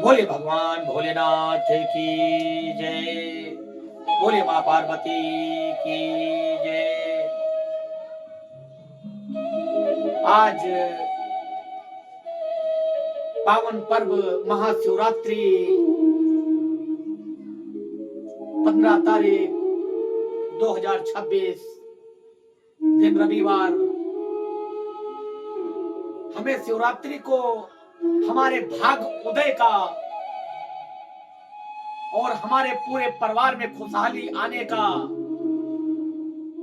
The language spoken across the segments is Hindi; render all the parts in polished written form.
बोले भगवान भोलेनाथ की जय। बोले माँ पार्वती की जय। आज पावन पर्व महाशिवरात्रि 15 तारीख 2026 दिन रविवार। हमें शिवरात्रि को हमारे भाग उदय का और हमारे पूरे परिवार में खुशहाली आने का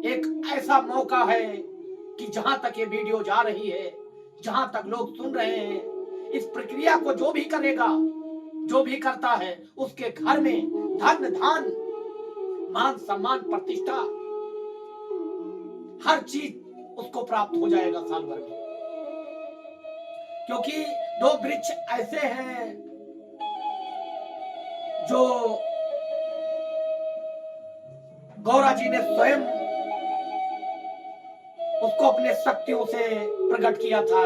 एक ऐसा मौका है कि जहां तक ये वीडियो जा रही है, जहां तक लोग सुन रहे हैं, इस प्रक्रिया को जो भी करेगा, जो भी करता है, उसके घर में धन धान मान सम्मान प्रतिष्ठा हर चीज उसको प्राप्त हो जाएगा साल भर में। क्योंकि दो वृक्ष ऐसे हैं जो गौरा जी ने स्वयं उसको अपने शक्तियों से प्रकट किया था।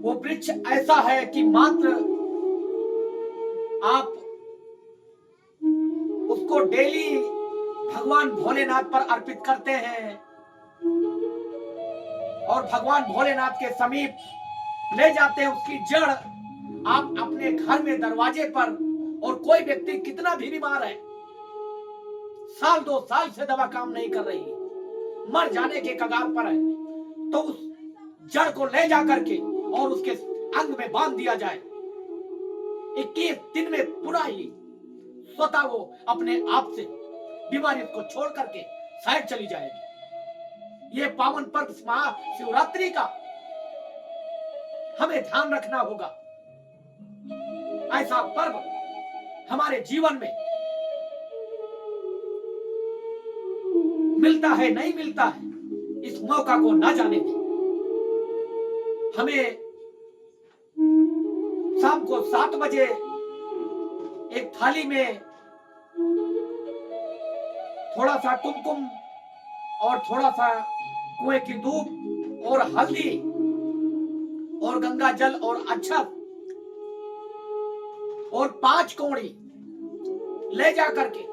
वो वृक्ष ऐसा है कि मात्र आप उसको डेली भगवान भोलेनाथ पर अर्पित करते हैं और भगवान भोलेनाथ के समीप ले जाते हैं उसकी जड़ आप अपने घर में दरवाजे पर। और कोई व्यक्ति कितना भी बीमार है, साल 2 साल से दवा काम नहीं कर रही, मर जाने के कगार पर है, तो उस जड़ को ले जा करके और उसके अंग में बांध दिया जाए, 21 दिन में पुनः ही स्वतः वो अपने आप से बीमारी को छोड़ करके साइड चली जाएगी। ये पावन पर्व महाशिवरात्रि का हमें ध्यान रखना होगा। ऐसा पर्व हमारे जीवन में मिलता है नहीं मिलता है, इस मौका को ना जाने दें। हमें शाम को 7 बजे एक थाली में थोड़ा सा कुमकुम और थोड़ा सा कुएं की धूप और हल्दी और गंगा जल और अक्षत और 5 कौड़ी ले जा करके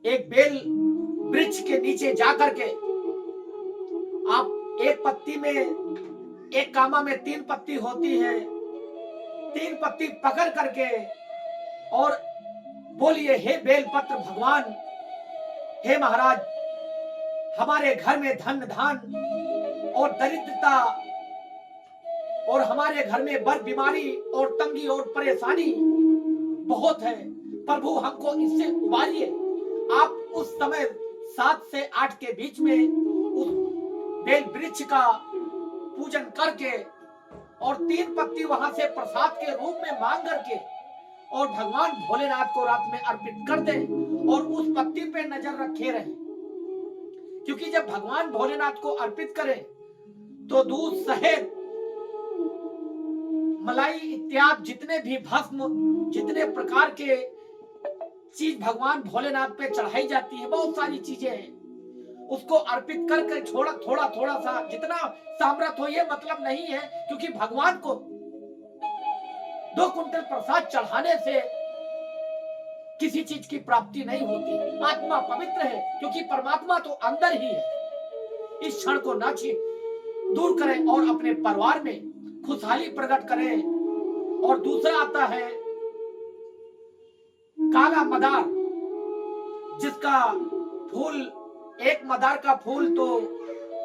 एक बेल वृक्ष के नीचे जा करके आप एक पत्ती में, एक कामा में 3 पत्ती होती है, 3 पत्ती पकड़ करके और बोलिए, हे बेलपत्र भगवान, हे महाराज, हमारे घर में धन धान और दरिद्रता और हमारे घर में बर बीमारी और तंगी और परेशानी बहुत है, प्रभु हमको इससे उबारिए। आप उस समय 7 से 8 के बीच में उस बेल वृक्ष का पूजन करके और 3 पत्ती वहां से प्रसाद के रूप में मांग करके और भगवान भोलेनाथ को रात में अर्पित कर दें और उस पत्ती पे नजर रखे रहें। क्योंकि जब भगवान भोलेनाथ को अर्पित करें तो दूध, शहद, मलाई इत्यादि जितने भी भस्म, जितने प्रकार के चीज भगवान भोलेनाथ पे चढ़ाई जाती है, बहुत सारी चीजें हैं, उसको अर्पित करके थोड़ा सा जितना सामर्थ्य हो, ये मतलब नहीं है। क्योंकि भगवान को 2 कुंटल प्रसाद चढ़ाने से किसी चीज की प्राप्ति नहीं होती। आत्मा पवित्र है क्योंकि परमात्मा तो अंदर ही है। इस क्षण को ना दूर करें और अपने परिवार में खुशहाली प्रकट करें। और दूसरा आता है काला मदार, जिसका फूल, एक मदार का फूल तो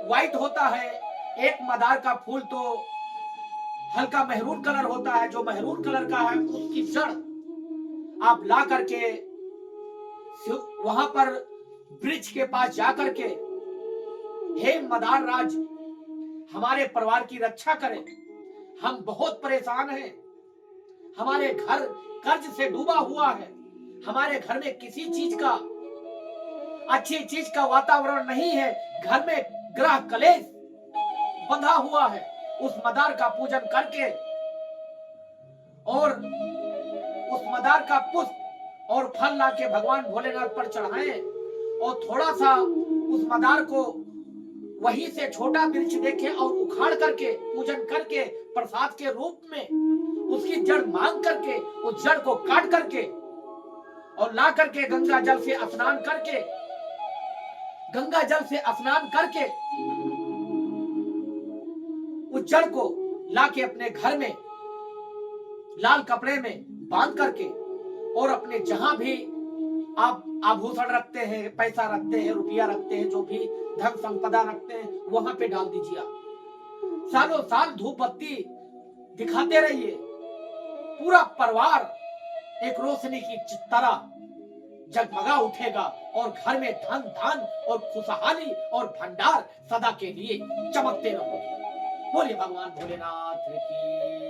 व्हाइट होता है, एक मदार का फूल तो हल्का मेहरून कलर होता है। जो मेहरून कलर का है उसकी जड़ आप ला करके वहां पर वृक्ष के पास जा करके, हे मदार राज, हमारे परिवार की रक्षा करें, हम बहुत परेशान हैं, हमारे घर कर्ज से डूबा हुआ है, हमारे घर में किसी चीज का, अच्छी चीज का वातावरण नहीं है, घर में ग्रह कलेश बंधा हुआ है। उस मदार का पूजन करके और उस मदार का पुष्प और फल लाके भगवान भोलेनाथ पर चढ़ाएं और थोड़ा सा उस मदार को वहीं से छोटा वृक्ष देखे और उखाड़ करके पूजन करके प्रसाद के रूप में उसकी जड़ मांग करके उस जड़ को काट करके और ला करके गंगा जल से स्नान करके उस जड़ को लाके अपने घर में लाल कपड़े में बांध करके और अपने जहां भी आप आभूषण रखते हैं, पैसा रखते हैं, रुपया रखते हैं, जो भी धन संपदा रखते हैं, वहां पे डाल दीजिए। सालों साल धूप बत्ती दिखाते रहिए। पूरा परिवार एक रोशनी की तरह जगमगा उठेगा और घर में धन धान और खुशहाली और भंडार सदा के लिए चमकते रहोगे। बोलिए भगवान भोलेनाथ की।